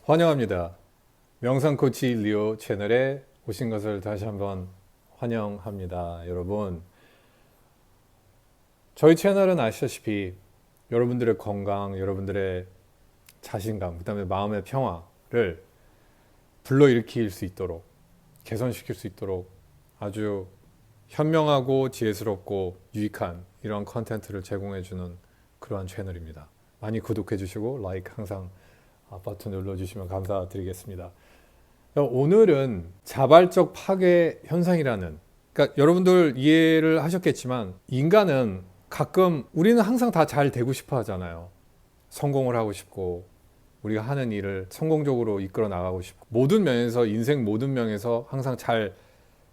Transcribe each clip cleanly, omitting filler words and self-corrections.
환영합니다. 명상 코치 리오 채널에 오신 것을 다시 한번 환영합니다. 여러분, 저희 채널은 아시다시피 여러분들의 건강, 여러분들의 자신감, 그 다음에 마음의 평화를 불러일으킬 수 있도록, 개선시킬 수 있도록 아주 현명하고 지혜스럽고 유익한 이런 컨텐츠를 제공해주는 그러한 채널입니다. 많이 구독해주시고 라이크 항상 버튼 눌러주시면 감사드리겠습니다. 오늘은 자발적 파괴 현상이라는, 그러니까 여러분들 이해를 하셨겠지만 인간은 가끔 우리는 항상 다 잘 되고 싶어 하잖아요. 성공을 하고 싶고 우리가 하는 일을 성공적으로 이끌어 나가고 싶고 모든 면에서 인생 모든 면에서 항상 잘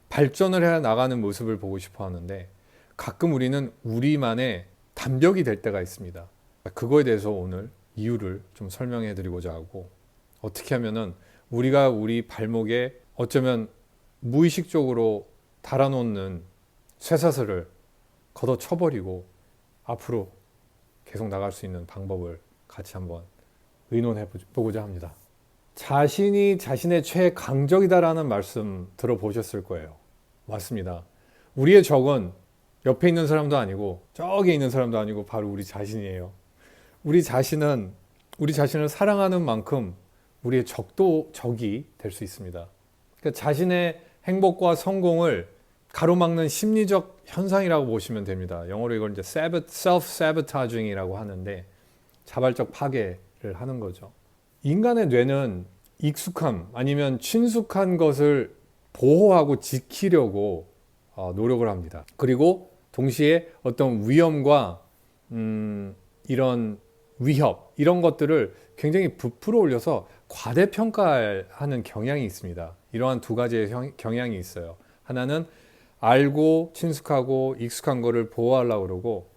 발전을 해 나가는 모습을 보고 싶어 하는데 가끔 우리는 우리만의 단벽이 될 때가 있습니다. 그거에 대해서 오늘 이유를 좀 설명해 드리고자 하고, 어떻게 하면은 우리가 우리 발목에 어쩌면 무의식적으로 달아놓는 쇠사슬을 걷어쳐버리고 앞으로 계속 나갈 수 있는 방법을 같이 한번 의논해 보고자 합니다. 자신이 자신의 최강적이다라는 말씀 들어보셨을 거예요. 맞습니다. 우리의 적은 옆에 있는 사람도 아니고 저기 있는 사람도 아니고 바로 우리 자신이에요. 우리 자신을 사랑하는 만큼 우리의 적도 적이 될 수 있습니다. 그러니까 자신의 행복과 성공을 가로막는 심리적 현상이라고 보시면 됩니다. 영어로 이걸 이제 self-sabotaging이라고 하는데 자발적 파괴를 하는 거죠. 인간의 뇌는 익숙함 아니면 친숙한 것을 보호하고 지키려고 노력을 합니다. 그리고 동시에 어떤 위험과 이런 위협 이런 것들을 굉장히 부풀어 올려서 과대평가하는 경향이 있습니다. 이러한 두 가지의 경향이 있어요. 하나는 알고 친숙하고 익숙한 거를 보호하려고 그러고,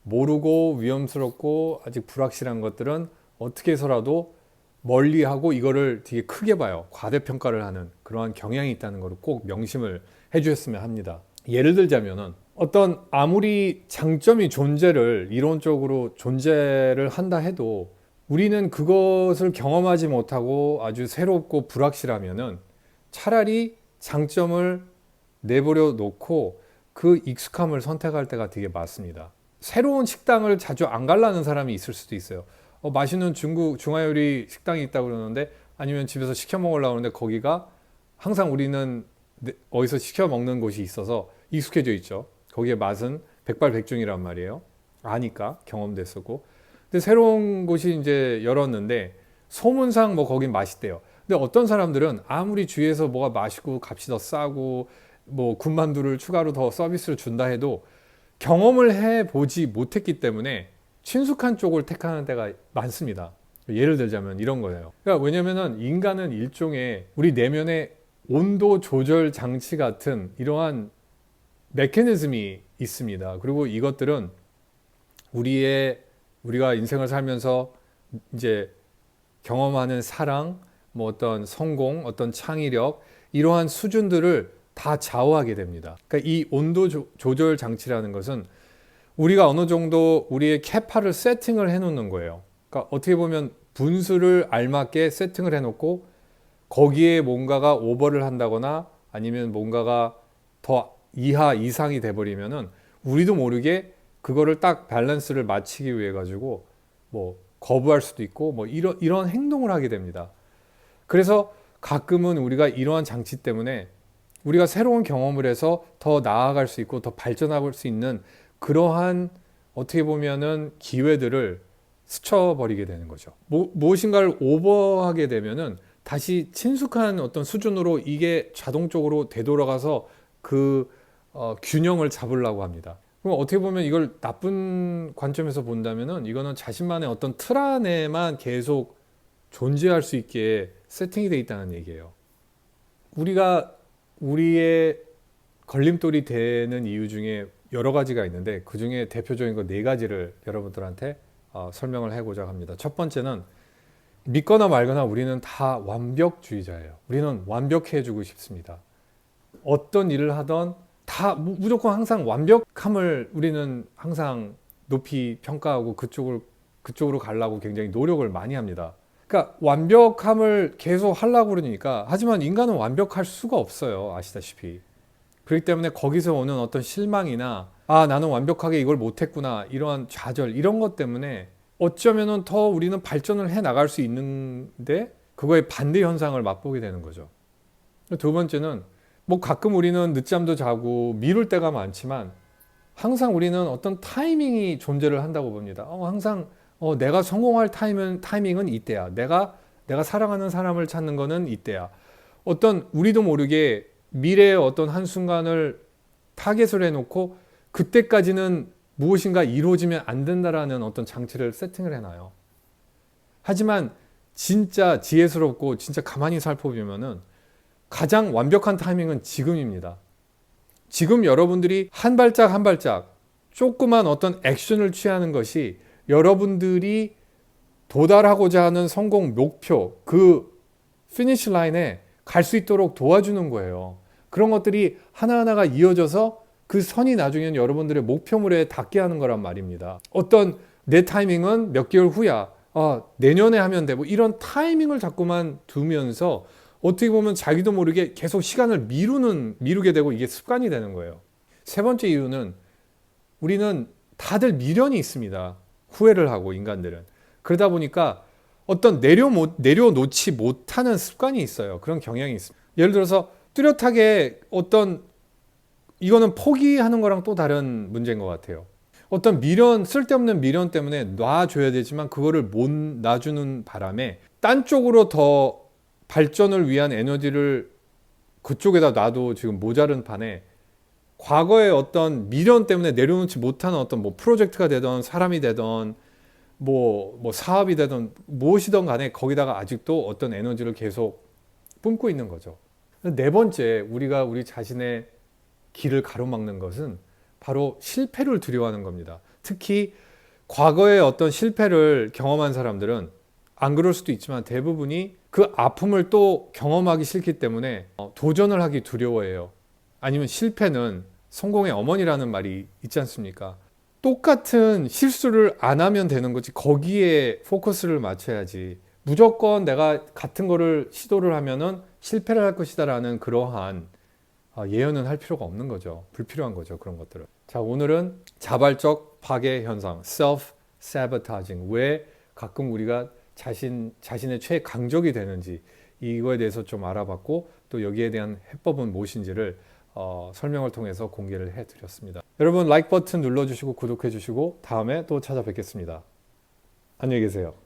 모르고 위험스럽고 아직 불확실한 것들은 어떻게 해서라도 멀리하고 이거를 되게 크게 봐요. 과대평가를 하는 그러한 경향이 있다는 것을 꼭 명심을 해주셨으면 합니다. 예를 들자면은 어떤 아무리 장점이 존재를 이론적으로 존재를 한다 해도 우리는 그것을 경험하지 못하고 아주 새롭고 불확실하면은 차라리 장점을 내버려 놓고 그 익숙함을 선택할 때가 되게 많습니다. 새로운 식당을 자주 안 가려는 사람이 있을 수도 있어요. 맛있는 중화요리 식당이 있다고 그러는데, 아니면 집에서 시켜 먹으려고 하는데 거기가 항상 우리는 어디서 시켜 먹는 곳이 있어서 익숙해져 있죠. 거기에 맛은 백발백중이란 말이에요. 아니까 경험됐었고. 근데 새로운 곳이 이제 열었는데 소문상 뭐 거긴 맛있대요. 근데 어떤 사람들은 아무리 주위에서 뭐가 맛있고 값이 더 싸고 뭐 군만두를 추가로 더 서비스를 준다 해도 경험을 해보지 못했기 때문에 친숙한 쪽을 택하는 때가 많습니다. 예를 들자면 이런 거예요. 그러니까 왜냐면은 인간은 일종의 우리 내면의 온도 조절 장치 같은 이러한 메커니즘이 있습니다. 그리고 이것들은 우리가 인생을 살면서 이제 경험하는 사랑, 뭐 어떤 성공, 어떤 창의력, 이러한 수준들을 다 좌우하게 됩니다. 그러니까 이 온도 조절 장치라는 것은 우리가 어느 정도 우리의 캐파를 세팅을 해 놓는 거예요. 그러니까 어떻게 보면 분수를 알맞게 세팅을 해 놓고 거기에 뭔가가 오버를 한다거나 아니면 뭔가가 더 이하 이상이 돼버리면은 우리도 모르게 그거를 딱 밸런스를 맞추기 위해 가지고 뭐 거부할 수도 있고 뭐 이런 행동을 하게 됩니다. 그래서 가끔은 우리가 이러한 장치 때문에 우리가 새로운 경험을 해서 더 나아갈 수 있고 더 발전할 수 있는 그러한 어떻게 보면은 기회들을 스쳐버리게 되는 거죠. 무엇인가를 오버하게 되면은 다시 친숙한 어떤 수준으로 이게 자동적으로 되돌아가서 그 균형을 잡으려고 합니다. 그럼 어떻게 보면 이걸 나쁜 관점에서 본다면은 이거는 자신만의 어떤 틀 안에만 계속 존재할 수 있게 세팅이 되어 있다는 얘기예요. 우리가 우리의 걸림돌이 되는 이유 중에 여러 가지가 있는데 그 중에 대표적인 거 네 가지를 여러분들한테 설명을 해보자 합니다. 첫 번째는 믿거나 말거나 우리는 다 완벽주의자예요. 우리는 완벽해지고 싶습니다. 어떤 일을 하던 다 무조건 항상 완벽함을 우리는 항상 높이 평가하고 그쪽으로 가려고 굉장히 노력을 많이 합니다. 그러니까 완벽함을 계속 하려고 그러니까 하지만 인간은 완벽할 수가 없어요. 아시다시피. 그렇기 때문에 거기서 오는 어떤 실망이나 나는 완벽하게 이걸 못했구나 이러한 좌절 이런 것 때문에 어쩌면은 더 우리는 발전을 해 나갈 수 있는데 그거의 반대 현상을 맛보게 되는 거죠. 두 번째는 뭐 가끔 우리는 늦잠도 자고 미룰 때가 많지만 항상 우리는 어떤 타이밍이 존재를 한다고 봅니다. 항상 내가 성공할 타이밍은 이때야. 내가 사랑하는 사람을 찾는 거는 이때야. 어떤 우리도 모르게 미래의 어떤 한순간을 타겟을 해놓고 그때까지는 무엇인가 이루어지면 안 된다라는 어떤 장치를 세팅을 해놔요. 하지만 진짜 지혜스럽고 진짜 가만히 살펴보면은 가장 완벽한 타이밍은 지금입니다. 지금 여러분들이 한 발짝 한 발짝 조그만 어떤 액션을 취하는 것이 여러분들이 도달하고자 하는 성공 목표, 그 피니시 라인에 갈 수 있도록 도와주는 거예요. 그런 것들이 하나하나가 이어져서 그 선이 나중에는 여러분들의 목표물에 닿게 하는 거란 말입니다. 어떤 내 타이밍은 몇 개월 후야. 내년에 하면 돼. 뭐 이런 타이밍을 자꾸만 두면서 어떻게 보면 자기도 모르게 계속 시간을 미루게 되고 이게 습관이 되는 거예요. 세 번째 이유는 우리는 다들 미련이 있습니다. 후회를 하고 인간들은. 그러다 보니까 어떤 내려놓지 못하는 습관이 있어요. 그런 경향이 있습니다. 예를 들어서 뚜렷하게 이거는 포기하는 거랑 또 다른 문제인 것 같아요. 어떤 쓸데없는 미련 때문에 놔줘야 되지만 그거를 못 놔주는 바람에 딴 쪽으로 더 발전을 위한 에너지를 그쪽에다 놔도 지금 모자른 판에 과거의 어떤 미련 때문에 내려놓지 못하는 어떤 뭐 프로젝트가 되던 사람이 되던 뭐 사업이 되던 무엇이든 간에 거기다가 아직도 어떤 에너지를 계속 뿜고 있는 거죠. 네 번째, 우리가 우리 자신의 길을 가로막는 것은 바로 실패를 두려워하는 겁니다. 특히 과거의 어떤 실패를 경험한 사람들은 안 그럴 수도 있지만 대부분이 그 아픔을 또 경험하기 싫기 때문에 도전을 하기 두려워해요. 아니면 실패는 성공의 어머니라는 말이 있지 않습니까? 똑같은 실수를 안 하면 되는 거지 거기에 포커스를 맞춰야지 무조건 내가 같은 거를 시도를 하면은 실패를 할 것이다 라는 그러한 예언은 할 필요가 없는 거죠. 불필요한 거죠. 그런 것들은. 자, 오늘은 자발적 파괴 현상, self-sabotaging. 왜 가끔 우리가 자신의 최강적이 되는지 이거에 대해서 좀 알아봤고 또 여기에 대한 해법은 무엇인지를 설명을 통해서 공개를 해드렸습니다. 여러분 라이크 버튼 눌러주시고 구독해주시고 다음에 또 찾아뵙겠습니다. 안녕히 계세요.